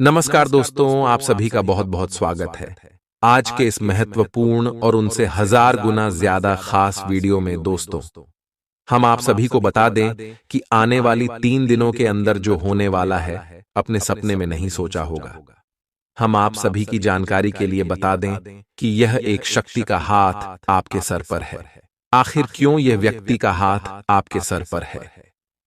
नमस्कार दोस्तों, आप सभी का बहुत बहुत स्वागत है। आज के इस महत्वपूर्ण और उनसे हजार गुना ज्यादा खास वीडियो में दोस्तों, हम आप सभी को बता दें कि आने वाली 3 दिनों के अंदर जो होने वाला है, अपने सपने में नहीं सोचा होगा। हम आप सभी की जानकारी के लिए बता दें कि यह एक शक्ति का हाथ आपके सर पर है। आखिर क्यों यह व्यक्ति का हाथ आपके सर पर है?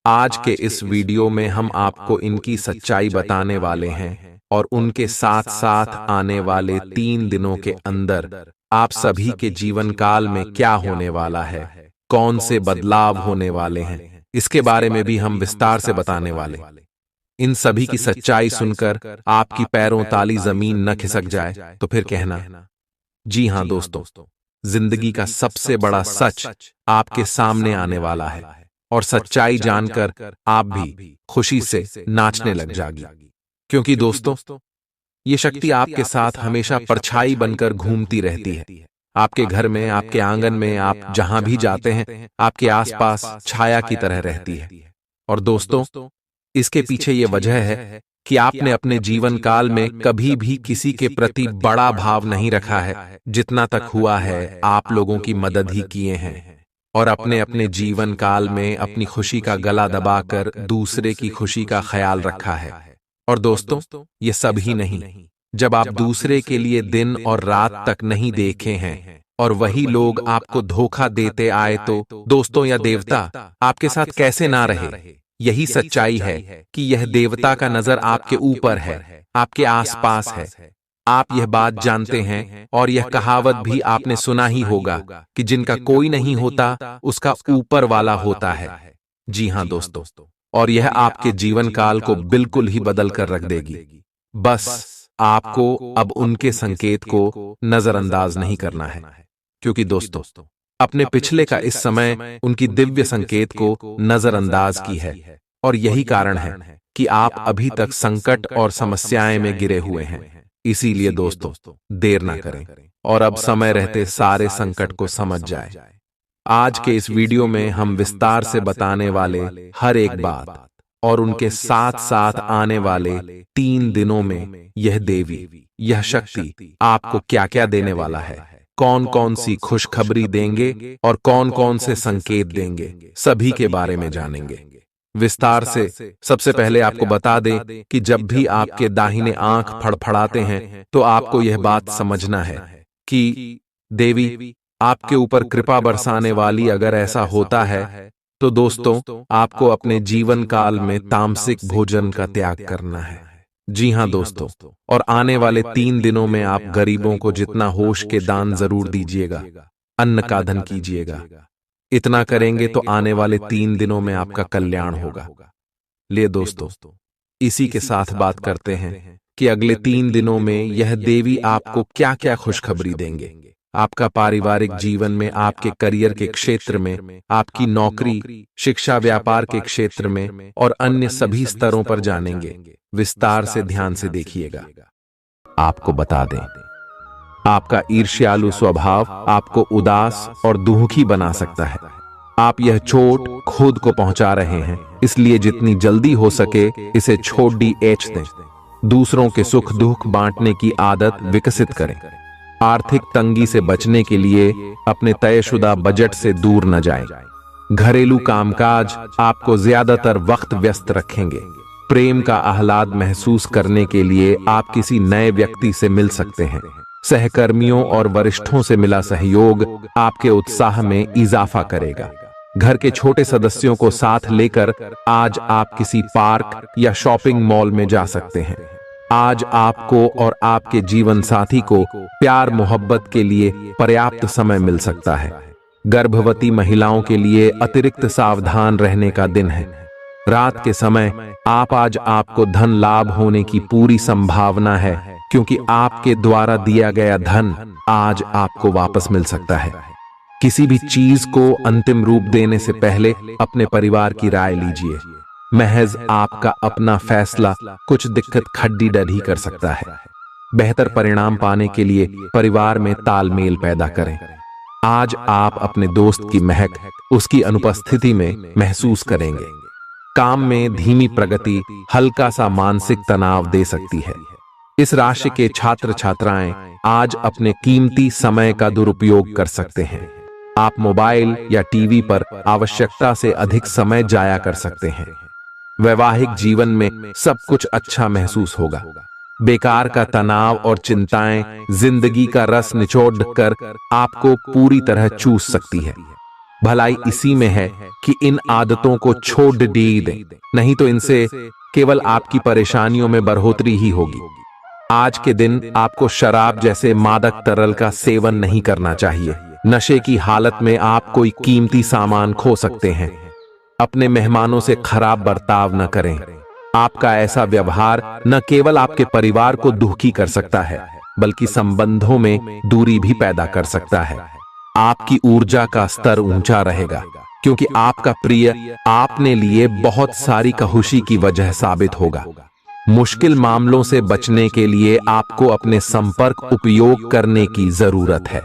आज के इस वीडियो में हम आपको इनकी सच्चाई बताने वाले हैं और उनके साथ साथ आने वाले 3 दिनों के अंदर आप सभी के जीवन काल में क्या होने वाला है, कौन से बदलाव होने वाले हैं, इसके बारे में भी हम विस्तार से बताने वाले। इन सभी की सच्चाई सुनकर आपकी पैरों ताली जमीन न खिसक जाए तो फिर कहना। जी हां दोस्तों, जिंदगी का सबसे बड़ा सच आपके सामने आने वाला है और सच्चाई जानकर आप भी खुशी से नाचने लग जाएगी। क्योंकि दोस्तों, ये शक्ति आपके साथ हमेशा परछाई बनकर घूमती रहती है। आपके घर में, आपके आंगन में, आप जहां भी जाते हैं, आपके आसपास छाया की तरह रहती है। और दोस्तों, इसके पीछे ये वजह है कि आपने अपने जीवन काल में कभी भी किसी के प्रति बड़ा भाव नहीं रखा है। जितना तक हुआ है, आप लोगों की मदद ही किए हैं और अपने अपने जीवन काल में अपनी खुशी का गला दबाकर दूसरे की खुशी का ख्याल रखा है। और दोस्तों, ये सब ही नहीं, जब आप दूसरे के लिए दिन और रात तक नहीं देखे हैं और वही लोग आपको धोखा देते आए, तो दोस्तों या देवता आपके साथ कैसे ना रहे। यही सच्चाई है कि यह देवता का नजर आपके ऊपर है, आपके आसपास है। आप यह बात जानते हैं और यह कहावत भी आपने सुना ही होगा कि जिनका कोई नहीं होता उसका ऊपर वाला होता है। जी हां दोस्तों, और यह आपके जीवन काल को बिल्कुल ही बदल कर रख देगी। बस आपको अब उनके संकेत को नजरअंदाज नहीं करना है, क्योंकि दोस्तों, अपने पिछले का इस समय उनकी दिव्य संकेत को नजरअंदाज की है और यही कारण है कि आप अभी तक संकट और समस्याएं में गिरे हुए हैं। इसीलिए दोस्तों, देर ना करें और अब समय रहते सारे संकट को समझ जाए। आज के इस वीडियो में हम विस्तार से बताने वाले हर एक बात और उनके साथ साथ आने वाले 3 दिनों में यह देवी, यह शक्ति आपको क्या क्या देने वाला है, कौन कौन सी खुशखबरी देंगे और कौन कौन से संकेत देंगे, सभी के बारे में जानेंगे विस्तार से। सबसे पहले आपको बता दें कि जब भी आपके दाहिने आंख फड़फड़ाते हैं तो आपको यह बात समझना है कि देवी आपके ऊपर कृपा बरसाने वाली। अगर ऐसा होता है तो दोस्तों, आपको अपने जीवन काल में तामसिक भोजन का त्याग करना है। जी हां दोस्तों, और आने वाले 3 दिनों में आप गरीबों को जितना होश के दान जरूर दीजिएगा, अन्न का धन कीजिएगा। इतना करेंगे तो आने वाले 3 दिनों में आपका कल्याण होगा। ले दोस्तों, इसी के साथ बात करते हैं कि अगले 3 दिनों में यह देवी आपको क्या क्या खुशखबरी देंगे। आपका पारिवारिक जीवन में, आपके करियर के क्षेत्र में, आपकी नौकरी, शिक्षा, व्यापार के क्षेत्र में और अन्य सभी स्तरों पर जानेंगे। विस्तार से ध्यान से देखिएगा। आपको बता दें, आपका ईर्ष्यालु स्वभाव आपको उदास और दुखी बना सकता है। आप यह चोट खुद को पहुंचा रहे हैं, इसलिए जितनी जल्दी हो सके इसे छोड़ दें। दूसरों के सुख दुख बांटने की आदत विकसित करें। आर्थिक तंगी से बचने के लिए अपने तयशुदा बजट से दूर न जाएं। घरेलू कामकाज आपको ज्यादातर वक्त व्यस्त रखेंगे। प्रेम का आह्लाद महसूस करने के लिए आप किसी नए व्यक्ति से मिल सकते हैं। सहकर्मियों और वरिष्ठों से मिला सहयोग आपके उत्साह में इजाफा करेगा। घर के छोटे सदस्यों को साथ लेकर आज आप किसी पार्क या शॉपिंग मॉल में जा सकते हैं। आज आपको और आपके जीवन साथी को प्यार मोहब्बत के लिए पर्याप्त समय मिल सकता है। गर्भवती महिलाओं के लिए अतिरिक्त सावधान रहने का दिन है। रात के समय आज आपको धन लाभ होने की पूरी संभावना है, क्योंकि आपके द्वारा दिया गया धन आज आपको वापस मिल सकता है। किसी भी चीज को अंतिम रूप देने से पहले अपने परिवार की राय लीजिए। महज आपका अपना फैसला कुछ दिक्कत खड्डी डढ़ी कर सकता है। बेहतर परिणाम पाने के लिए परिवार में तालमेल पैदा करें। आज आप अपने दोस्त की महक उसकी अनुपस्थिति में महसूस करेंगे। काम में धीमी प्रगति हल्का सा मानसिक तनाव दे सकती है। इस राशि के छात्र छात्राएं आज अपने कीमती समय का दुरुपयोग कर सकते हैं। आप मोबाइल या टीवी पर आवश्यकता से अधिक समय जाया कर सकते हैं। वैवाहिक जीवन में सब कुछ अच्छा महसूस होगा। बेकार का तनाव और चिंताएं जिंदगी का रस निचोड़ कर आपको पूरी तरह चूस सकती है। भलाई इसी में है कि इन आदतों को छोड़ दें, नहीं तो इनसे केवल आपकी परेशानियों में बढ़ोतरी ही होगी। आज के दिन आपको शराब जैसे मादक तरल का सेवन नहीं करना चाहिए। नशे की हालत में आप कोई कीमती सामान खो सकते हैं। अपने मेहमानों से खराब बर्ताव न करें। आपका ऐसा व्यवहार न केवल आपके परिवार को दुखी कर सकता है, बल्कि संबंधों में दूरी भी पैदा कर सकता है। आपकी ऊर्जा का स्तर ऊंचा रहेगा, क्योंकि आपका प्रिय आपने लिए बहुत सारी खुशी की वजह साबित होगा। मुश्किल मामलों से बचने के लिए आपको अपने संपर्क उपयोग करने की जरूरत है।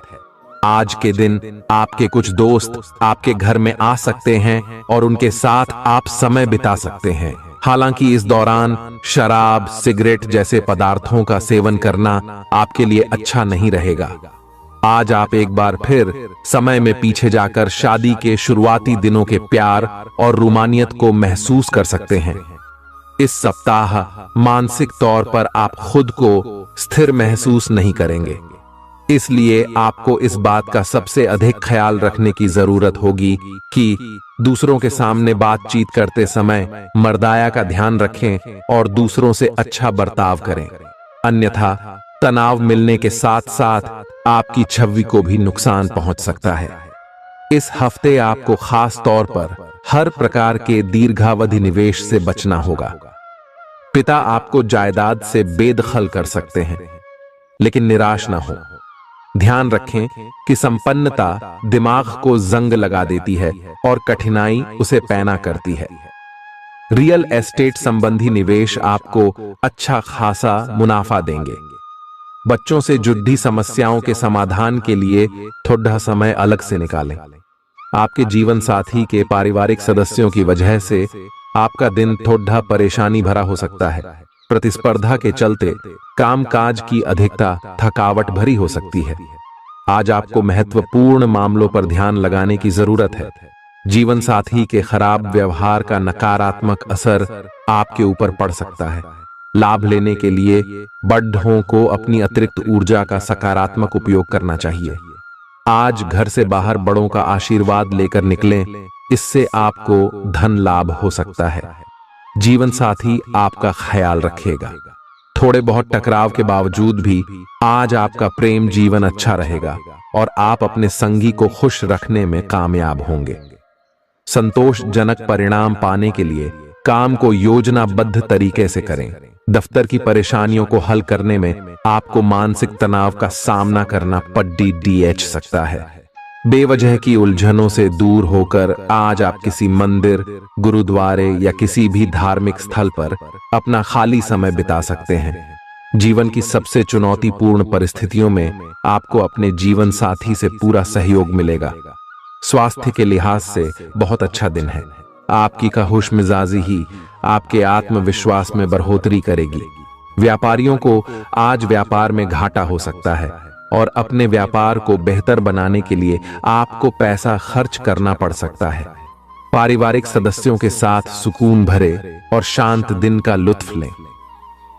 आज के दिन आपके कुछ दोस्त आपके घर में आ सकते हैं और उनके साथ आप समय बिता सकते हैं। हालांकि इस दौरान शराब, सिगरेट जैसे पदार्थों का सेवन करना आपके लिए अच्छा नहीं रहेगा। आज आप एक बार फिर समय में पीछे जाकर शादी के शुरुआती दिनों के प्यार और रोमानियत को महसूस कर सकते हैं। इस सप्ताह मानसिक तौर पर आप खुद को स्थिर महसूस नहीं करेंगे, इसलिए आपको इस बात का सबसे अधिक ख्याल रखने की जरूरत होगी कि दूसरों के सामने बातचीत करते समय मर्दाया का ध्यान रखें और दूसरों से अच्छा बर्ताव करें। अन्यथा तनाव मिलने के साथ साथ आपकी छवि को भी नुकसान पहुंच सकता है। इस हफ्ते आपको खास तौर पर हर प्रकार के दीर्घावधि निवेश से बचना होगा। पिता आपको जायदाद से बेदखल कर सकते हैं, लेकिन निराश न हो। ध्यान रखें कि संपन्नता दिमाग को जंग लगा देती है और कठिनाई उसे पैना करती है। रियल एस्टेट संबंधी निवेश आपको अच्छा खासा मुनाफा देंगे। बच्चों से जुड़ी समस्याओं के समाधान के लिए थोड़ा समय अलग से निकालें। आपके जीवन साथी के पारिवारिक सदस्यों की वजह से आपका दिन थोड़ा परेशानी भरा हो सकता है। प्रतिस्पर्धा के चलते कामकाज की अधिकता थकावट भरी हो सकती है। आज आपको महत्वपूर्ण मामलों पर ध्यान लगाने की जरूरत है। जीवन साथी के खराब व्यवहार का नकारात्मक असर आपके ऊपर पड़ सकता है। लाभ लेने के लिए बड़ों को अपनी अतिरिक्त ऊर्जा का सकारात्मक उपयोग करना चाहिए। आज घर से बाहर बड़ों का आशीर्वाद लेकर निकलें, इससे आपको धन लाभ हो सकता है। जीवन साथी आपका ख्याल रखेगा। थोड़े बहुत टकराव के बावजूद भी आज आपका प्रेम जीवन अच्छा रहेगा और आप अपने संगी को खुश रखने में कामयाब होंगे। संतोषजनक परिणाम पाने के लिए काम को योजनाबद्ध तरीके से करें। दफ्तर की परेशानियों को हल करने में आपको मानसिक तनाव का सामना करना पड़ सकता है। बेवजह की उलझनों से दूर होकर आज आप किसी मंदिर, गुरुद्वारे या किसी भी धार्मिक स्थल पर अपना खाली समय बिता सकते हैं। जीवन की सबसे चुनौतीपूर्ण परिस्थितियों में आपको अपने जीवन साथी से पूरा सहयोग मिलेगा। स्वास्थ्य के लिहाज से बहुत अच्छा दिन है। आपकी खुश मिजाजी ही आपके आत्मविश्वास में बढ़ोतरी करेगी। व्यापारियों को आज व्यापार में घाटा हो सकता है और अपने व्यापार को बेहतर बनाने के लिए आपको पैसा खर्च करना पड़ सकता है। पारिवारिक सदस्यों के साथ सुकून भरे और शांत दिन का लुत्फ लें।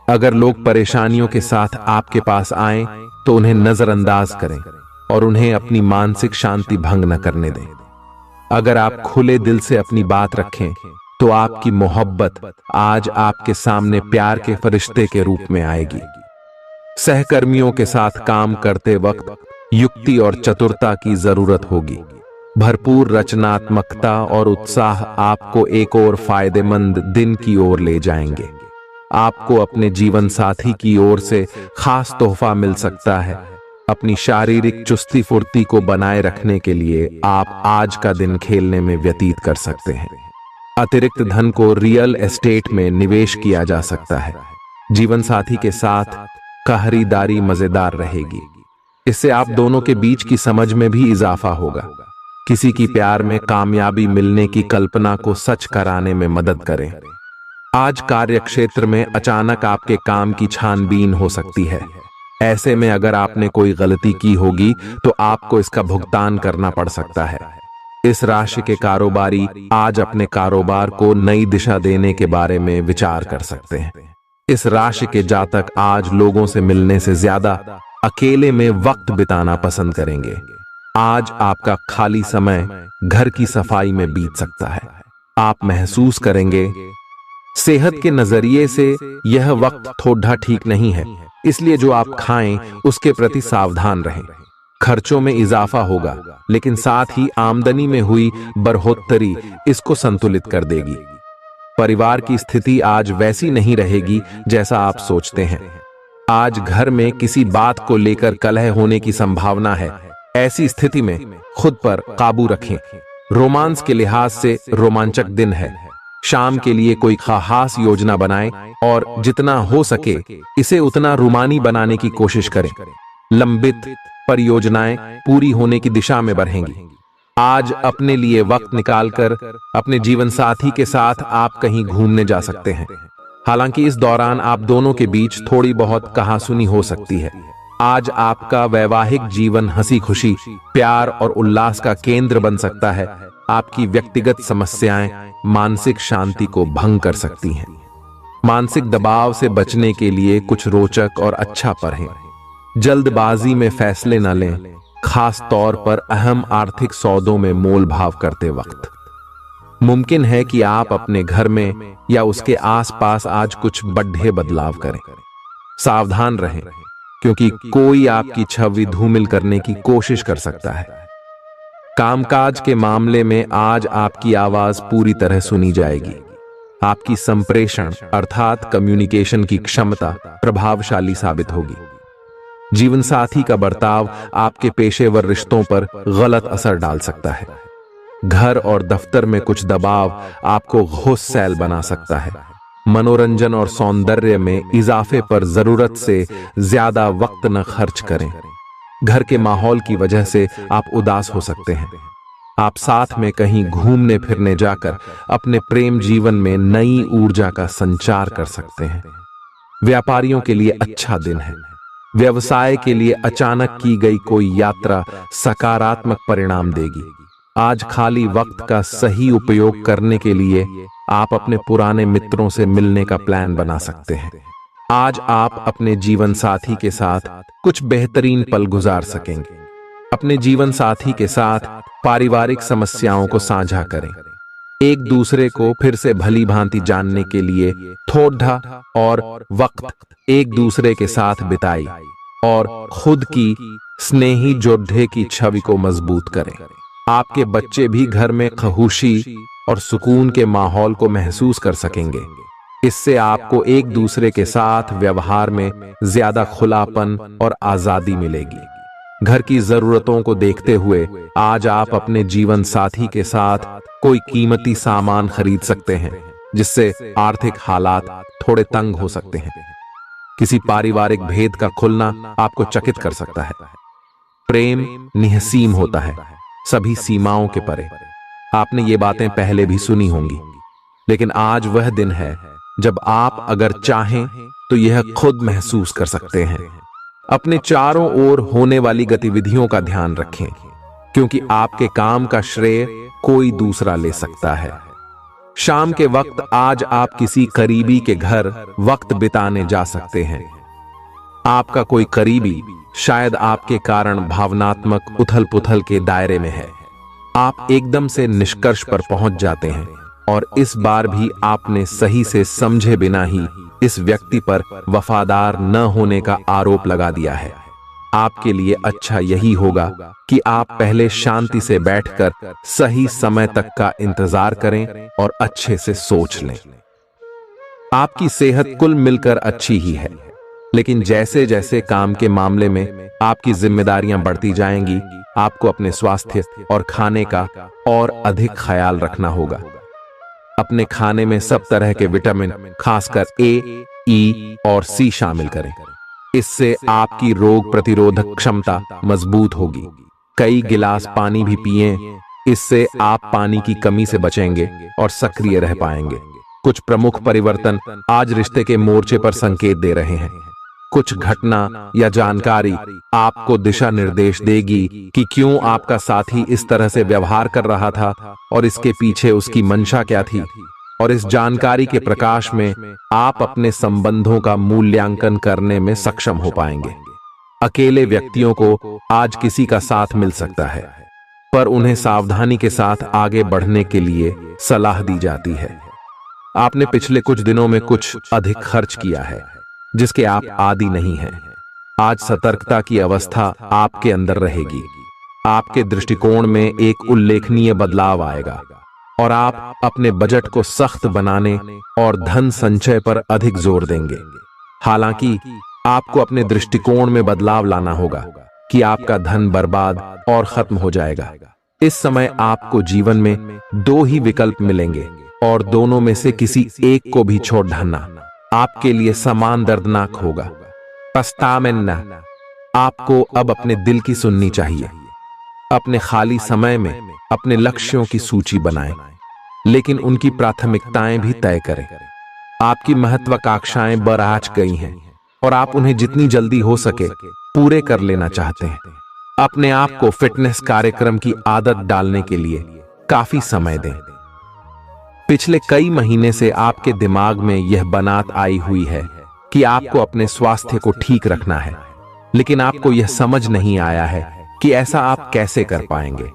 अगर लोग परेशानियों के साथ आपके पास आएं, तो उन्हें नजरअंदाज करें और उन्हें अपनी मानसिक शांति भंग न करने दें। अगर आप खुले दिल से अपनी बात रखें, तो आपकी मोहब्बत आज आपके सामने प्यार के फरिश्ते के रूप में आएगी। सहकर्मियों के साथ काम करते वक्त युक्ति और चतुरता की जरूरत होगी। भरपूर रचनात्मकता और उत्साह आपको एक और फायदेमंद दिन की ओर ले जाएंगे। आपको अपने जीवन साथी की ओर से खास तोहफा मिल सकता है। अपनी शारीरिक चुस्ती फुर्ती को बनाए रखने के लिए आप आज का दिन खेलने में व्यतीत कर सकते हैं। अतिरिक्त धन को रियल एस्टेट में निवेश किया जा सकता है। जीवन साथी के साथ खरीदारी मजेदार रहेगी। इससे आप दोनों के बीच की समझ में भी इजाफा होगा। किसी की प्यार में कामयाबी मिलने की कल्पना को सच कराने में मदद करें। आज कार्यक्षेत्र में अचानक आपके काम की छानबीन हो सकती है। ऐसे में अगर आपने कोई गलती की होगी तो आपको इसका भुगतान करना पड़ सकता है। इस राशि के कारोबारी आज अपने कारोबार को नई दिशा देने के बारे में विचार कर सकते हैं। इस राशि के जातक आज लोगों से मिलने से ज्यादा अकेले में वक्त बिताना पसंद करेंगे। आज आपका खाली समय घर की सफाई में बीत सकता है। आप महसूस करेंगे सेहत के नजरिए से यह वक्त थोड़ा ठीक नहीं है, इसलिए जो आप खाएं उसके प्रति सावधान रहें। खर्चों में इजाफा होगा, लेकिन साथ ही आमदनी में हुई बढ़ोतरी इसको संतुलित कर देगी। परिवार की स्थिति आज वैसी नहीं रहेगी जैसा आप सोचते हैं। आज घर में किसी बात को लेकर कलह होने की संभावना है। ऐसी स्थिति में खुद पर काबू रखें। रोमांस के लिहाज से रोमांचक दिन है। शाम के लिए कोई खास योजना बनाएं और जितना हो सके इसे उतना रोमानी बनाने की कोशिश करें। लंबित परियोजनाएं पूरी होने की दिशा में बढ़ेंगी। आज अपने लिए वक्त निकालकर अपने जीवन साथी के साथ आप कहीं घूमने जा सकते हैं। हालांकि इस दौरान आप दोनों के बीच थोड़ी बहुत कहासुनी हो सकती है। आज आपका वैवाहिक जीवन हंसी खुशी, प्यार और उल्लास का केंद्र बन सकता है। आपकी व्यक्तिगत समस्याएं मानसिक शांति को भंग कर सकती हैं। मानसिक दबाव से बचने के लिए कुछ रोचक और अच्छा पढ़ें। जल्दबाजी में फैसले न लें, खास तौर पर अहम आर्थिक सौदों में मोल भाव करते वक्त। मुमकिन है कि आप अपने घर में या उसके आसपास आज कुछ बड़े बदलाव करें। सावधान रहें, क्योंकि कोई आपकी छवि धूमिल करने की कोशिश कर सकता है। कामकाज के मामले में आज आपकी आवाज पूरी तरह सुनी जाएगी। आपकी संप्रेषण अर्थात कम्युनिकेशन की क्षमता प्रभावशाली साबित होगी। जीवन साथी का बर्ताव आपके पेशेवर रिश्तों पर गलत असर डाल सकता है। घर और दफ्तर में कुछ दबाव आपको गुस्सैल बना सकता है। मनोरंजन और सौंदर्य में इजाफे पर जरूरत से ज्यादा वक्त न खर्च करें। घर के माहौल की वजह से आप उदास हो सकते हैं। आप साथ में कहीं घूमने फिरने जाकर अपने प्रेम जीवन में नई ऊर्जा का संचार कर सकते हैं। व्यापारियों के लिए अच्छा दिन है। व्यवसाय के लिए अचानक की गई कोई यात्रा सकारात्मक परिणाम देगी। आज खाली वक्त का सही उपयोग करने के लिए आप अपने पुराने मित्रों से मिलने का प्लान बना सकते हैं। आज आप अपने जीवन साथी के साथ कुछ बेहतरीन पल गुजार सकेंगे। अपने जीवन साथी के साथ पारिवारिक समस्याओं को साझा करें। एक दूसरे को फिर से भली भांति जानने के लिए थोड़ा और वक्त एक दूसरे के साथ बिताई और खुद की स्नेही जोड़े की छवि को मजबूत करें। आपके बच्चे भी घर में खुशी और सुकून के माहौल को महसूस कर सकेंगे। इससे आपको एक दूसरे के साथ व्यवहार में ज्यादा खुलापन और आजादी मिलेगी। घर की जरूरतों को देखते हुए आज आप अपने जीवन साथी के साथ कोई कीमती सामान खरीद सकते हैं, जिससे आर्थिक हालात थोड़े तंग हो सकते हैं। किसी पारिवारिक भेद का खुलना आपको चकित कर सकता है। प्रेम निहसीम होता है, सभी सीमाओं के परे। आपने ये बातें पहले भी सुनी होंगी, लेकिन आज वह दिन है जब आप अगर चाहें तो यह खुद महसूस कर सकते हैं। अपने चारों ओर होने वाली गतिविधियों का ध्यान रखें, क्योंकि आपके काम का श्रेय कोई दूसरा ले सकता है। शाम के वक्त आज आप किसी करीबी के घर वक्त बिताने जा सकते हैं। आपका कोई करीबी शायद आपके कारण भावनात्मक उथल-पुथल के दायरे में है। आप एकदम से निष्कर्ष पर पहुंच जाते हैं और इस बार भी आपने सही से समझे बिना ही इस व्यक्ति पर वफादार न होने का आरोप लगा दिया है। आपके लिए अच्छा यही होगा कि आप पहले शांति से बैठकर सही समय तक का इंतजार करें और अच्छे से सोच लें। आपकी सेहत कुल मिलकर अच्छी ही है, लेकिन जैसे जैसे काम के मामले में आपकी जिम्मेदारियां बढ़ती जाएंगी, आपको अपने स्वास्थ्य और खाने का और अधिक ख्याल रखना होगा। अपने खाने में सब तरह के विटामिन, खासकर ए, ई और सी शामिल करें। इससे आपकी रोग प्रतिरोधक क्षमता मजबूत होगी। कई गिलास पानी भी पिएं, इससे आप पानी की कमी से बचेंगे और सक्रिय रह पाएंगे। कुछ प्रमुख परिवर्तन आज रिश्ते के मोर्चे पर संकेत दे रहे हैं। कुछ घटना या जानकारी आपको दिशा निर्देश देगी कि क्यों आपका साथी इस तरह से व्यवहार कर रहा था और इसके पीछे उसकी मंशा क्या थी। और इस जानकारी के प्रकाश में आप अपने संबंधों का मूल्यांकन करने में सक्षम हो पाएंगे। अकेले व्यक्तियों को आज किसी का साथ मिल सकता है, पर उन्हें सावधानी के साथ आगे बढ़ने के लिए सलाह दी जाती है। आपने पिछले कुछ दिनों में कुछ अधिक खर्च किया है जिसके आप आदी नहीं हैं। आज सतर्कता की अवस्था आपके अंदर रहेगी। आपके दृष्टिकोण में एक उल्लेखनीय बदलाव आएगा और आप अपने बजट को सख्त बनाने और धन संचय पर अधिक जोर देंगे। हालांकि आपको अपने दृष्टिकोण में बदलाव लाना होगा कि आपका धन बर्बाद और खत्म हो जाएगा। इस समय आपको जीवन में दो ही विकल्प मिलेंगे और दोनों में से किसी एक को भी छोड़ डालना आपके लिए समान दर्दनाक होगा। पछतामेन्ना, आपको अब अपने दिल की सुननी चाहिए। अपने खाली समय में अपने लक्ष्यों की सूची बनाएं, लेकिन उनकी प्राथमिकताएं भी तय करें। आपकी महत्वाकांक्षाएं बराज गई हैं और आप उन्हें जितनी जल्दी हो सके पूरे कर लेना चाहते हैं। अपने आप को फिटनेस कार्यक्रम की आदत डालने के लिए काफी समय दें। पिछले कई महीने से आपके दिमाग में यह बात आई हुई है कि आपको अपने स्वास्थ्य को ठीक रखना है, लेकिन आपको यह समझ नहीं आया है कि ऐसा आप कैसे कर पाएंगे।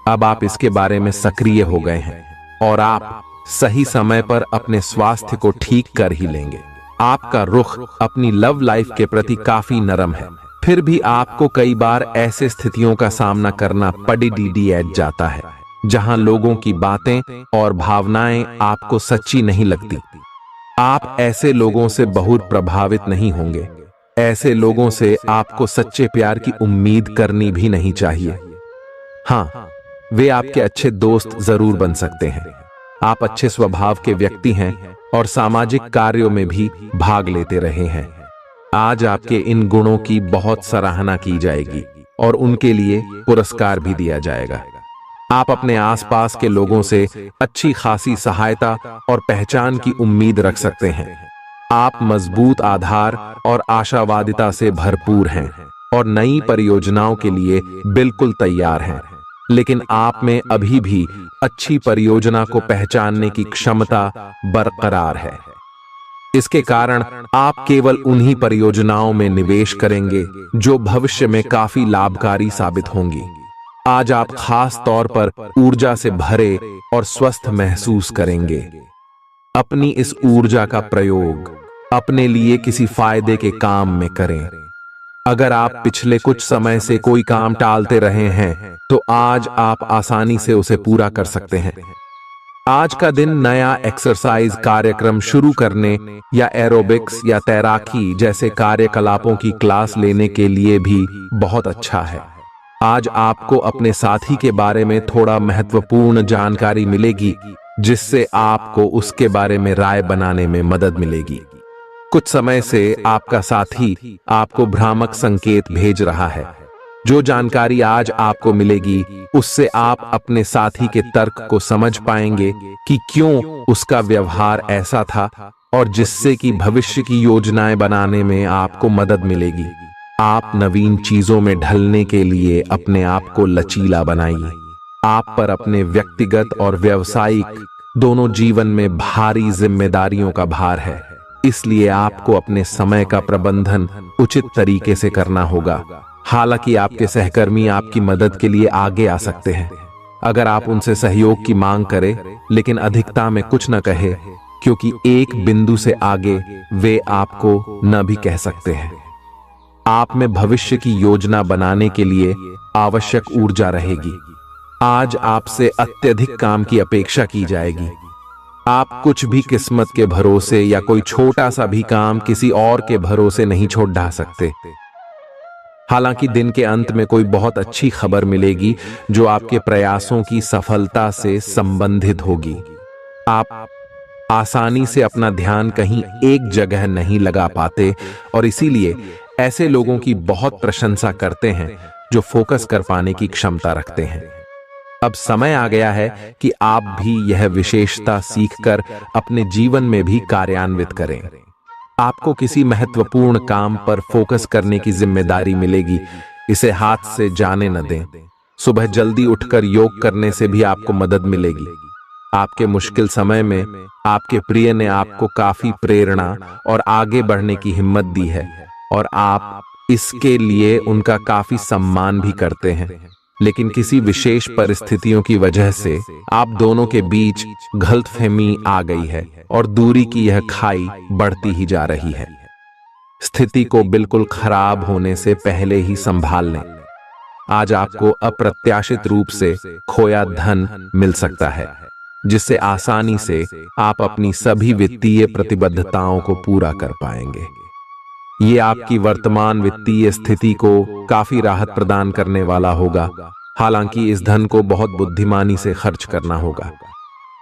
अब आप इसके बारे में सक्रिय हो गए हैं और आप सही समय पर अपने स्वास्थ्य को ठीक कर ही लेंगे। आपका रुख अपनी लव लाइफ के प्रति काफी नरम है, फिर भी आपको कई बार ऐसे स्थितियों का सामना करना पड़ जाता है जहां लोगों की बातें और भावनाएं आपको सच्ची नहीं लगती। आप ऐसे लोगों से बहुत प्रभावित नहीं होंगे। ऐसे लोगों से आपको सच्चे प्यार की उम्मीद करनी भी नहीं चाहिए। हाँ, वे आपके अच्छे दोस्त जरूर बन सकते हैं। आप अच्छे स्वभाव के व्यक्ति हैं और सामाजिक कार्यों में भी भाग लेते रहे हैं। आज आपके इन गुणों की बहुत सराहना की जाएगी और उनके लिए पुरस्कार भी दिया जाएगा। आप अपने आसपास के लोगों से अच्छी खासी सहायता और पहचान की उम्मीद रख सकते हैं। आप मजबूत आधार और आशावादिता से भरपूर हैं और नई परियोजनाओं के लिए बिल्कुल तैयार हैं, लेकिन आप में अभी भी अच्छी परियोजना को पहचानने की क्षमता बरकरार है। इसके कारण आप केवल उन्हीं परियोजनाओं में निवेश करेंगे जो भविष्य में काफी लाभकारी साबित होंगी। आज आप खास तौर पर ऊर्जा से भरे और स्वस्थ महसूस करेंगे। अपनी इस ऊर्जा का प्रयोग अपने लिए किसी फायदे के काम में करें। अगर आप पिछले कुछ समय से कोई काम टालते रहे हैं तो आज आप आसानी से उसे पूरा कर सकते हैं। आज का दिन नया एक्सरसाइज कार्यक्रम शुरू करने या एरोबिक्स या तैराकी जैसे कार्यकलापों की क्लास लेने के लिए भी बहुत अच्छा है। आज आपको अपने साथी के बारे में थोड़ा महत्वपूर्ण जानकारी मिलेगी, जिससे आपको उसके बारे में राय बनाने में मदद मिलेगी। कुछ समय से आपका साथी आपको भ्रामक संकेत भेज रहा है। जो जानकारी आज आपको मिलेगी उससे आप अपने साथी के तर्क को समझ पाएंगे कि क्यों उसका व्यवहार ऐसा था और जिससे कि भविष्य की योजनाएं बनाने में आपको मदद मिलेगी। आप नवीन चीजों में ढलने के लिए अपने आप को लचीला बनाइए। आप पर अपने व्यक्तिगत और व्यावसायिक दोनों जीवन में भारी जिम्मेदारियों का भार है, इसलिए आपको अपने समय का प्रबंधन उचित तरीके से करना होगा। हालांकि आपके सहकर्मी आपकी मदद के लिए आगे आ सकते हैं अगर आप उनसे सहयोग की मांग करें, लेकिन अधिकता में कुछ न कहे, क्योंकि एक बिंदु से आगे वे आपको न भी कह सकते हैं। आप में भविष्य की योजना बनाने के लिए आवश्यक ऊर्जा रहेगी। आज आपसे अत्यधिक काम की अपेक्षा की जाएगी। आप कुछ भी किस्मत के भरोसे या कोई छोटा सा भी काम किसी और के भरोसे नहीं छोड़ ढा सकते। हालांकि दिन के अंत में कोई बहुत अच्छी खबर मिलेगी जो आपके प्रयासों की सफलता से संबंधित होगी। आप आसानी से अपना ध्यान कहीं एक जगह नहीं लगा पाते और इसीलिए ऐसे लोगों की बहुत प्रशंसा करते हैं जो फोकस कर पाने की क्षमता रखते हैं। अब समय आ गया है कि आप भी यह विशेषता सीखकर अपने जीवन में भी कार्यान्वित करें। आपको किसी महत्वपूर्ण काम पर फोकस करने की जिम्मेदारी मिलेगी, इसे हाथ से जाने न दें। सुबह जल्दी उठकर योग करने से भी आपको मदद मिलेगी। आपके मुश्किल समय में आपके प्रिय ने आपको काफी प्रेरणा और आगे बढ़ने की हिम्मत दी है और आप इसके लिए उनका काफी सम्मान भी करते हैं। लेकिन किसी विशेष परिस्थितियों की वजह से आप दोनों के बीच गलतफहमी आ गई है और दूरी की यह खाई बढ़ती ही जा रही है। स्थिति को बिल्कुल खराब होने से पहले ही संभाल लें। आज आपको अप्रत्याशित रूप से खोया धन मिल सकता है, जिससे आसानी से आप अपनी सभी वित्तीय प्रतिबद्धताओं को पूरा कर पाएंगे। ये आपकी वर्तमान वित्तीय स्थिति को काफी राहत प्रदान करने वाला होगा। हालांकि इस धन को बहुत बुद्धिमानी से खर्च करना होगा,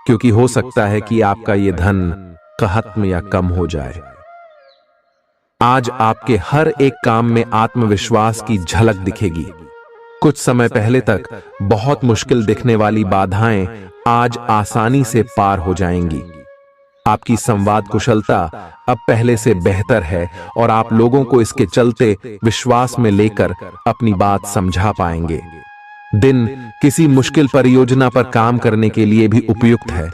क्योंकि हो सकता है कि आपका ये धन खत्म या कम हो जाए। आज आपके हर एक काम में आत्मविश्वास की झलक दिखेगी। कुछ समय पहले तक बहुत मुश्किल दिखने वाली बाधाएं आज आसानी से पार हो जाएंगी। आपकी संवाद कुशलता अब पहले से बेहतर है और आप लोगों को इसके चलते विश्वास में लेकर अपनी बात समझा पाएंगे। दिन किसी मुश्किल परियोजना पर काम करने के लिए भी उपयुक्त है।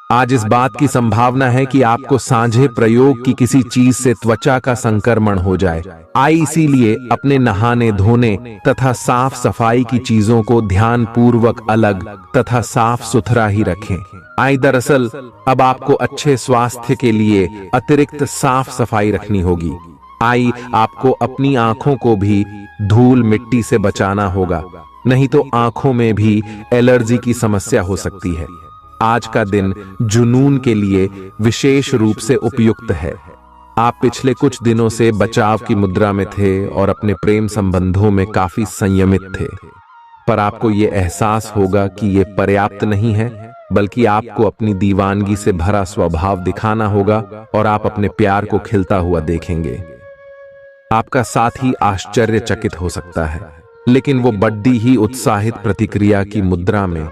आज इस बात की संभावना है कि आपको सांझे प्रयोग की किसी चीज से त्वचा का संक्रमण हो जाए। इसीलिए अपने नहाने धोने तथा साफ सफाई की चीजों को ध्यान पूर्वक अलग तथा साफ सुथरा ही रखें। दरअसल अब आपको अच्छे स्वास्थ्य के लिए अतिरिक्त साफ सफाई रखनी होगी। आपको अपनी आंखों को भी धूल मिट्टी से बचाना होगा, नहीं तो आंखों में भी एलर्जी की समस्या हो सकती है। आज का दिन जुनून के लिए विशेष रूप से उपयुक्त है। आप पिछले कुछ दिनों से बचाव की मुद्रा में थे और अपने प्रेम संबंधों में काफी संयमित थे, पर आपको यह एहसास होगा कि यह पर्याप्त नहीं है, बल्कि आपको अपनी दीवानगी से भरा स्वभाव दिखाना होगा और आप अपने प्यार को खिलता हुआ देखेंगे। आपका साथी आश्चर्यचकित हो सकता है, लेकिन वो बड़ी ही उत्साहित प्रतिक्रिया की मुद्रा में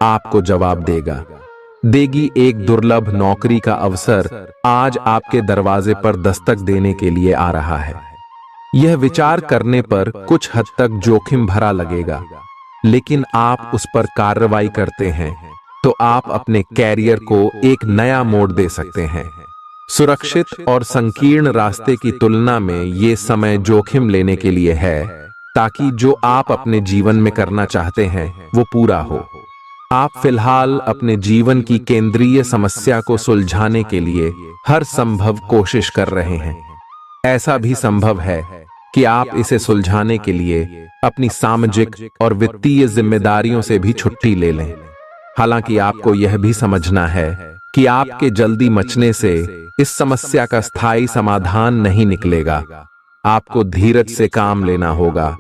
आपको जवाब देगी। एक दुर्लभ नौकरी का अवसर आज आपके दरवाजे पर दस्तक देने के लिए आ रहा है। यह विचार करने पर कुछ हद तक जोखिम भरा लगेगा, लेकिन आप उस पर कार्रवाई करते हैं तो आप अपने कैरियर को एक नया मोड़ दे सकते हैं। सुरक्षित और संकीर्ण रास्ते की तुलना में ये समय जोखिम लेने के लिए है, ताकि जो आप अपने जीवन में करना चाहते हैं वो पूरा हो। आप फिलहाल अपने जीवन की केंद्रीय समस्या को सुलझाने के लिए हर संभव कोशिश कर रहे हैं। ऐसा भी संभव है कि आप इसे सुलझाने के लिए अपनी सामाजिक और वित्तीय जिम्मेदारियों से भी छुट्टी ले लें। हालांकि आपको यह भी समझना है कि आपके जल्दी मचने से इस समस्या का स्थायी समाधान नहीं निकलेगा। आपको धीरज से काम लेना होगा।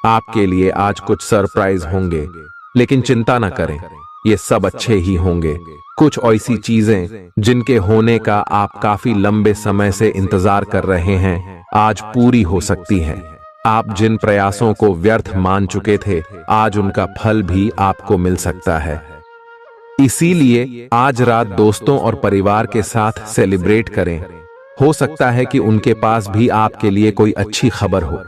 आपके लिए आज कुछ सरप्राइज होंगे, लेकिन चिंता न करें, ये सब अच्छे ही होंगे। कुछ ऐसी चीजें जिनके होने का आप काफी लंबे समय से इंतजार कर रहे हैं, आज पूरी हो सकती हैं। आप जिन प्रयासों को व्यर्थ मान चुके थे, आज उनका फल भी आपको मिल सकता है। इसीलिए आज रात दोस्तों और परिवार के साथ सेलिब्रेट करें। हो सकता है कि उनके पास भी आपके लिए कोई अच्छी खबर हो।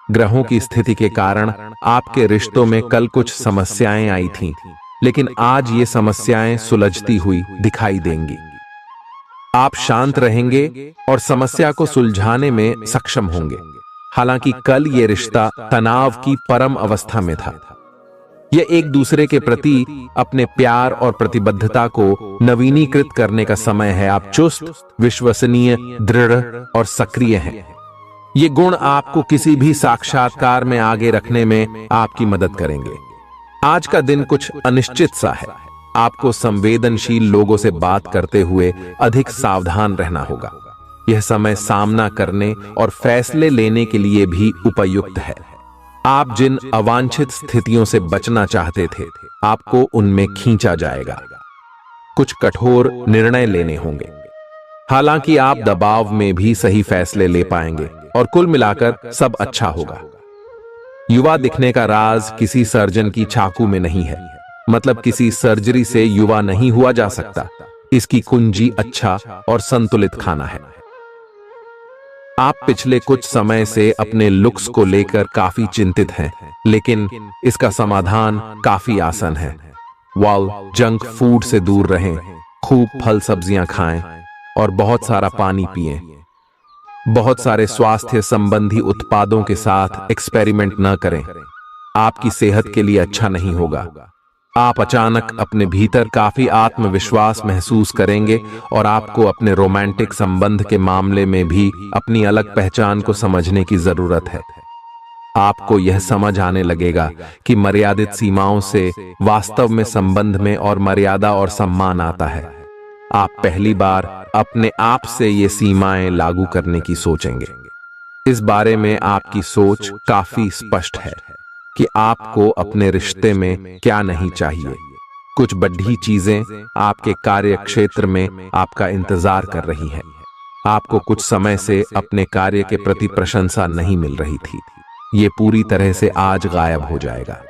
ग्रहों की स्थिति के कारण आपके रिश्तों में कल कुछ समस्याएं आई थीं, लेकिन आज ये समस्याएं सुलझती हुई दिखाई देंगी। आप शांत रहेंगे और समस्या को सुलझाने में सक्षम होंगे। हालांकि कल ये रिश्ता तनाव की परम अवस्था में था। यह एक दूसरे के प्रति अपने प्यार और प्रतिबद्धता को नवीनीकृत करने का समय है। आप चुस्त, विश्वसनीय, दृढ़ और सक्रिय हैं। ये गुण आपको किसी भी साक्षात्कार में आगे रखने में आपकी मदद करेंगे। आज का दिन कुछ अनिश्चित सा है। आपको संवेदनशील लोगों से बात करते हुए अधिक सावधान रहना होगा। यह समय सामना करने और फैसले लेने के लिए भी उपयुक्त है। आप जिन अवांछित स्थितियों से बचना चाहते थे, आपको उनमें खींचा जाएगा। कुछ कठोर निर्णय लेने होंगे। हालांकि आप दबाव में भी सही फैसले ले पाएंगे और कुल मिलाकर सब अच्छा होगा। युवा दिखने का राज किसी सर्जन की चाकू में नहीं है। मतलब किसी सर्जरी से युवा नहीं हुआ जा सकता। इसकी कुंजी अच्छा और संतुलित खाना है। आप पिछले कुछ समय से अपने लुक्स को लेकर काफी चिंतित हैं, लेकिन इसका समाधान काफी आसान है। जंक फूड से दूर रहें, खूब फल सब्जियां खाएं और बहुत सारा पानी पिएं। बहुत सारे स्वास्थ्य संबंधी उत्पादों के साथ एक्सपेरिमेंट न करें, आपकी सेहत के लिए अच्छा नहीं होगा। आप अचानक अपने भीतर काफी आत्मविश्वास महसूस करेंगे और आपको अपने रोमांटिक संबंध के मामले में भी अपनी अलग पहचान को समझने की जरूरत है। आपको यह समझ आने लगेगा कि मर्यादित सीमाओं से वास्तव में संबंध में और मर्यादा और सम्मान आता है। आप पहली बार अपने आप से ये सीमाएं लागू करने की सोचेंगे। इस बारे में आपकी सोच काफी स्पष्ट है कि आपको अपने रिश्ते में क्या नहीं चाहिए। कुछ बड़ी चीजें आपके कार्य क्षेत्र में आपका इंतजार कर रही हैं। आपको कुछ समय से अपने कार्य के प्रति प्रशंसा नहीं मिल रही थी। ये पूरी तरह से आज गायब हो जाएगा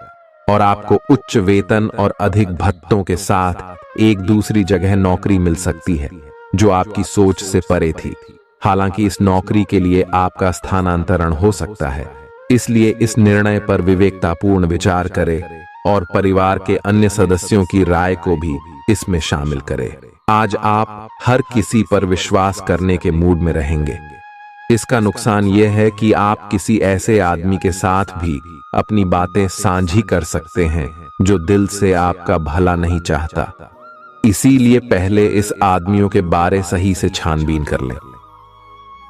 और आपको उच्च वेतन और अधिक भत्तों के साथ एक दूसरी जगह नौकरी मिल सकती है जो आपकी सोच से परे थी। हालांकि इस नौकरी के लिए आपका स्थानांतरण हो सकता है, इसलिए इस निर्णय पर विवेकतापूर्ण विचार करें और परिवार के अन्य सदस्यों की राय को भी इसमें शामिल करें। आज आप हर किसी पर विश्वास करने के मूड में रहेंगे। इसका नुकसान यह है कि आप किसी ऐसे आदमी के साथ भी अपनी बातें साझी कर सकते हैं जो दिल से आपका भला नहीं चाहता। इसीलिए पहले इस आदमियों के बारे सही से छानबीन कर लें।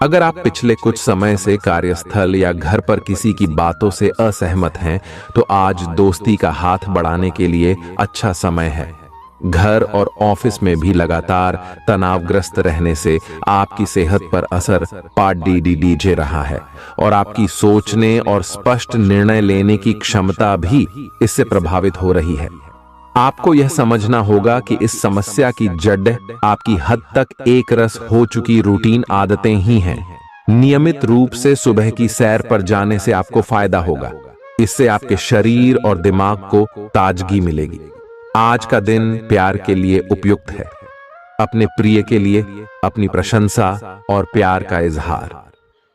अगर आप पिछले कुछ समय से कार्यस्थल या घर पर किसी की बातों से असहमत हैं, तो आज दोस्ती का हाथ बढ़ाने के लिए अच्छा समय है। घर और ऑफिस में भी लगातार तनावग्रस्त रहने से आपकी सेहत पर असर पड़ रहा है और आपकी सोचने और स्पष्ट निर्णय लेने की क्षमता भी इससे प्रभावित हो रही है। आपको यह समझना होगा कि इस समस्या की जड़ आपकी हद तक एक रस हो चुकी रूटीन आदतें ही हैं। नियमित रूप से सुबह की सैर पर जाने से आपको फायदा होगा। इससे आपके शरीर और दिमाग को ताजगी मिलेगी। आज का दिन प्यार के लिए उपयुक्त है। अपने प्रिय के लिए अपनी प्रशंसा और प्यार का इजहार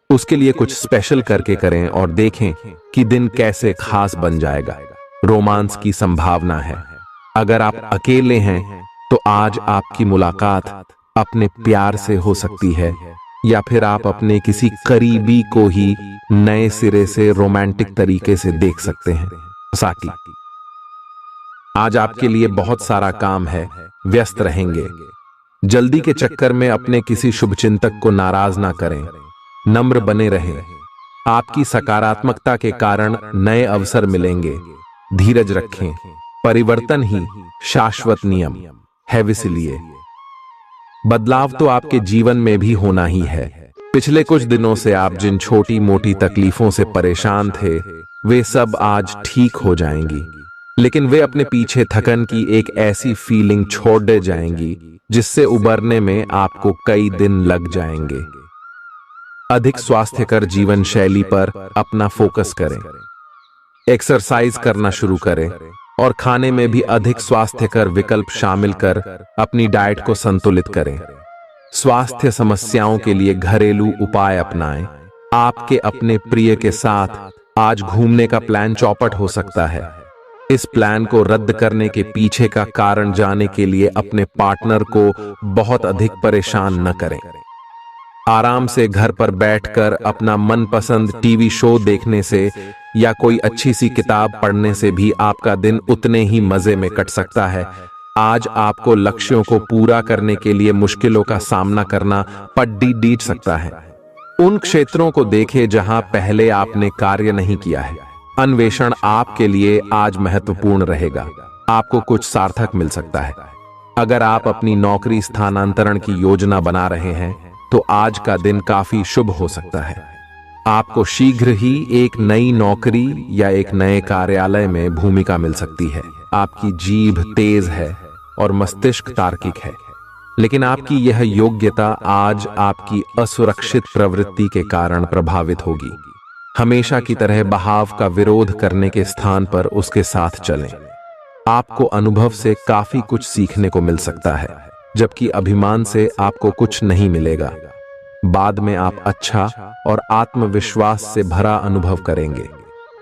उसके लिए कुछ स्पेशल करके करें और देखें कि दिन कैसे खास बन जाएगा। रोमांस की संभावना है। अगर आप अकेले हैं तो आज आपकी मुलाकात अपने प्यार से हो सकती है, या फिर आप अपने किसी करीबी को ही नए सिरे से रोमांटिक तरीके से देख सकते हैं। साकी, आज आपके लिए बहुत सारा काम है, व्यस्त रहेंगे। जल्दी के चक्कर में अपने किसी शुभचिंतक को नाराज ना करें, नम्र बने रहें। आपकी सकारात्मकता के कारण नए अवसर मिलेंगे। धीरज रखें, परिवर्तन ही शाश्वत नियम है, इसलिए बदलाव तो आपके जीवन में भी होना ही है। पिछले कुछ दिनों से आप जिन छोटी मोटी तकलीफों से परेशान थे, वे सब आज ठीक हो जाएंगी, लेकिन वे अपने पीछे थकन की एक ऐसी फीलिंग छोड़ दे जाएंगी जिससे उबरने में आपको कई दिन लग जाएंगे। अधिक स्वास्थ्यकर जीवन शैली पर अपना फोकस करें, एक्सरसाइज करना शुरू करें और खाने में भी अधिक स्वास्थ्यकर विकल्प शामिल कर अपनी डाइट को संतुलित करें। स्वास्थ्य समस्याओं के लिए घरेलू उपाय अपनाएं। आपके अपने प्रिय के साथ आज घूमने का प्लान चौपट हो सकता है। इस प्लान को रद्द करने के पीछे का कारण जानने के लिए अपने पार्टनर को बहुत अधिक परेशान न करें। आराम से घर पर बैठकर अपना मनपसंद टीवी शो देखने से या कोई अच्छी सी किताब पढ़ने से भी आपका दिन उतने ही मजे में कट सकता है। आज आपको लक्ष्यों को पूरा करने के लिए मुश्किलों का सामना करना पड़ सकता है। उन क्षेत्रों को देखें जहां पहले आपने कार्य नहीं किया है। अन्वेषण आपके लिए आज महत्वपूर्ण रहेगा। आपको कुछ सार्थक मिल सकता है। अगर आप अपनी नौकरी स्थानांतरण की योजना बना रहे हैं तो आज का दिन काफी शुभ हो सकता है। आपको शीघ्र ही एक नई नौकरी या एक नए कार्यालय में भूमिका मिल सकती है। आपकी जीभ तेज है और मस्तिष्क तार्किक है, लेकिन आपकी यह योग्यता आज आपकी असुरक्षित प्रवृत्ति के कारण प्रभावित होगी। हमेशा की तरह बहाव का विरोध करने के स्थान पर उसके साथ चलें। आपको अनुभव से काफी कुछ सीखने को मिल सकता है, जबकि अभिमान से आपको कुछ नहीं मिलेगा। बाद में आप अच्छा और आत्मविश्वास से भरा अनुभव करेंगे।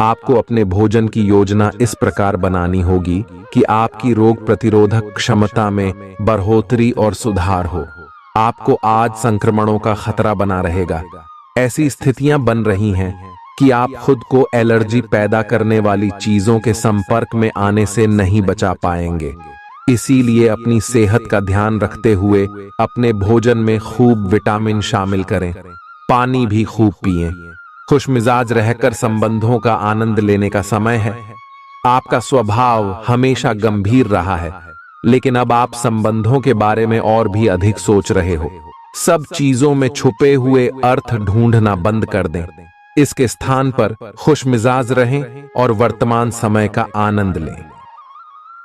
आपको अपने भोजन की योजना इस प्रकार बनानी होगी कि आपकी रोग प्रतिरोधक क्षमता में बढ़ोतरी और सुधार हो। आपको आज संक्रमणों का खतरा बना रहेगा। ऐसी स्थितियां बन रही हैं कि आप खुद को एलर्जी पैदा करने वाली चीजों के संपर्क में आने से नहीं बचा पाएंगे। इसीलिए अपनी सेहत का ध्यान रखते हुए अपने भोजन में खूब विटामिन शामिल करें, पानी भी खूब पिएं। खुशमिजाज रहकर संबंधों का आनंद लेने का समय है। आपका स्वभाव हमेशा गंभीर रहा है, लेकिन अब आप संबंधों के बारे में और भी अधिक सोच रहे हो। सब चीजों में छुपे हुए अर्थ ढूंढना बंद कर दें। इसके स्थान पर खुशमिजाज रहें और वर्तमान समय का आनंद लें।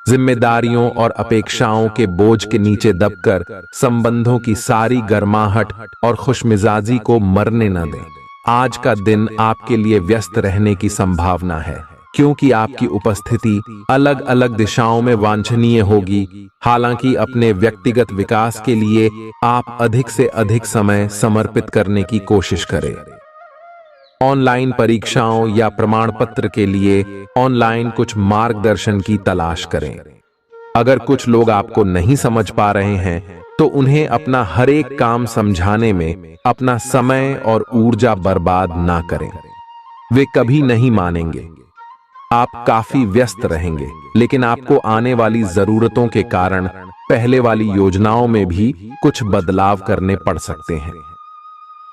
जिम्मेदारियों और अपेक्षाओं के बोझ के नीचे दबकर संबंधों की सारी गर्माहट और खुशमिजाजी को मरने न दें। आज का दिन आपके लिए व्यस्त रहने की संभावना है, क्योंकि आपकी उपस्थिति अलग अलग दिशाओं में वांछनीय होगी। हालांकि अपने व्यक्तिगत विकास के लिए आप अधिक से अधिक समय समर्पित करने की कोशिश करें। ऑनलाइन परीक्षाओं या प्रमाण पत्र के लिए ऑनलाइन कुछ मार्गदर्शन की तलाश करें। अगर कुछ लोग आपको नहीं समझ पा रहे हैं तो उन्हें अपना हर एक काम समझाने में अपना समय और ऊर्जा बर्बाद ना करें। वे कभी नहीं मानेंगे। आप काफी व्यस्त रहेंगे, लेकिन आपको आने वाली जरूरतों के कारण पहले वाली योजनाओं में भी कुछ बदलाव करने पड़ सकते हैं।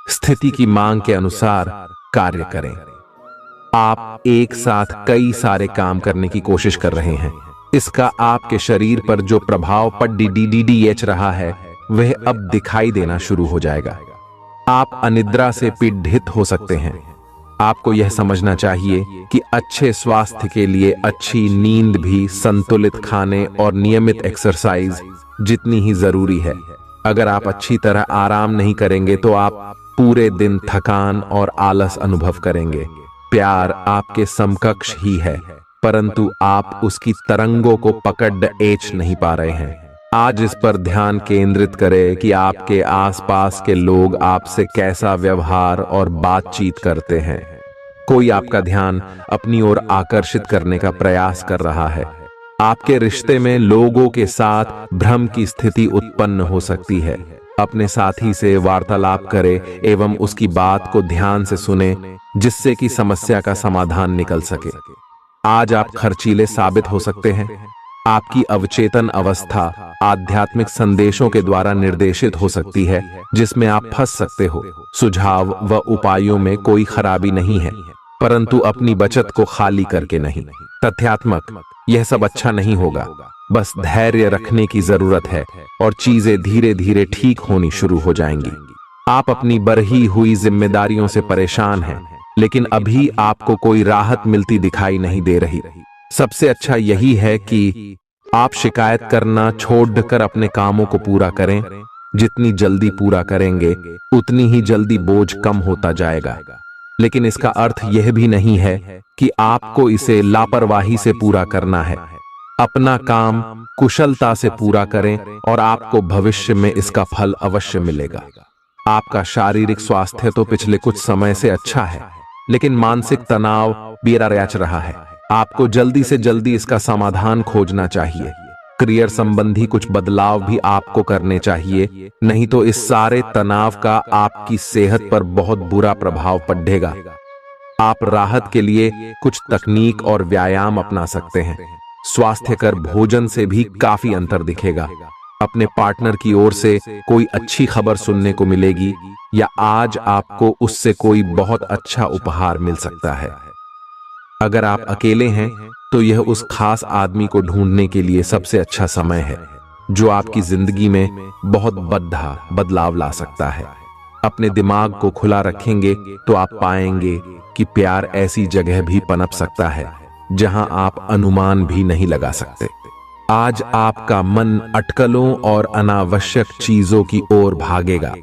स्थिति की मांग के अनुसार कार्य करें। आप एक साथ कई सारे काम करने की कोशिश कर रहे हैं। इसका आपके शरीर पर जो प्रभाव पड़ रहा है वह अब दिखाई देना शुरू हो जाएगा। आप अनिद्रा से पीड़ित हो सकते हैं। आपको यह समझना चाहिए कि अच्छे स्वास्थ्य के लिए अच्छी नींद भी संतुलित खाने और नियमित एक्सरसाइज जितनी ही जरूरी है। अगर आप अच्छी तरह आराम नहीं करेंगे तो आप पूरे दिन थकान और आलस अनुभव करेंगे। प्यार आपके समकक्ष ही है, परंतु आप उसकी तरंगों को पकड़ नहीं पा रहे हैं। आज इस पर ध्यान केंद्रित करें कि आपके आसपास के लोग आपसे कैसा व्यवहार और बातचीत करते हैं। कोई आपका ध्यान अपनी ओर आकर्षित करने का प्रयास कर रहा है। आपके रिश्ते में लोगों के साथ भ्रम की स्थिति उत्पन्न हो सकती है। अपने साथी से वार्तालाप करें एवं उसकी बात को ध्यान से सुने, जिससे कि समस्या का समाधान निकल सके। आज आप खर्चीले साबित हो सकते हैं। आपकी अवचेतन अवस्था आध्यात्मिक संदेशों के द्वारा निर्देशित हो सकती है, जिसमें आप फंस सकते हो। सुझाव व उपायों में कोई खराबी नहीं है, परंतु अपनी बचत को खाली करके नहीं। तथ्यात्मक यह सब अच्छा नहीं होगा। बस धैर्य रखने की जरूरत है और चीजें धीरे धीरे ठीक होनी शुरू हो जाएंगी। आप अपनी बढ़ी हुई जिम्मेदारियों से परेशान हैं, लेकिन अभी आपको कोई राहत मिलती दिखाई नहीं दे रही। सबसे अच्छा यही है कि आप शिकायत करना छोड़कर अपने कामों को पूरा करें। जितनी जल्दी पूरा करेंगे उतनी ही जल्दी बोझ कम होता जाएगा। लेकिन इसका अर्थ यह भी नहीं है कि आपको इसे लापरवाही से पूरा करना है। अपना काम कुशलता से पूरा करें और आपको भविष्य में इसका फल अवश्य मिलेगा। आपका शारीरिक स्वास्थ्य तो पिछले कुछ समय से अच्छा है, लेकिन मानसिक तनाव बेरा रच रहा है। आपको जल्दी से जल्दी इसका समाधान खोजना चाहिए। करियर संबंधी कुछ बदलाव भी आपको करने चाहिए, नहीं तो इस सारे तनाव का आपकी सेहत पर बहुत बुरा प्रभाव पड़ेगा। आप राहत के लिए कुछ तकनीक और व्यायाम अपना सकते हैं। स्वास्थ्यकर भोजन से भी काफी अंतर दिखेगा। अपने पार्टनर की ओर से कोई अच्छी खबर सुनने को मिलेगी, या आज आपको उससे कोई बहुत अच्छा उपहार मिल सकता है। अगर आप अकेले हैं तो यह उस खास आदमी को ढूंढने के लिए सबसे अच्छा समय है, जो आपकी जिंदगी में बहुत बड़ा बदलाव ला सकता है। अपने दिमाग को खुला रखेंगे तो आप पाएंगे कि प्यार ऐसी जगह भी पनप सकता है जहां आप अनुमान भी नहीं लगा सकते। आज आपका मन अटकलों और अनावश्यक चीजों की ओर भागेगा।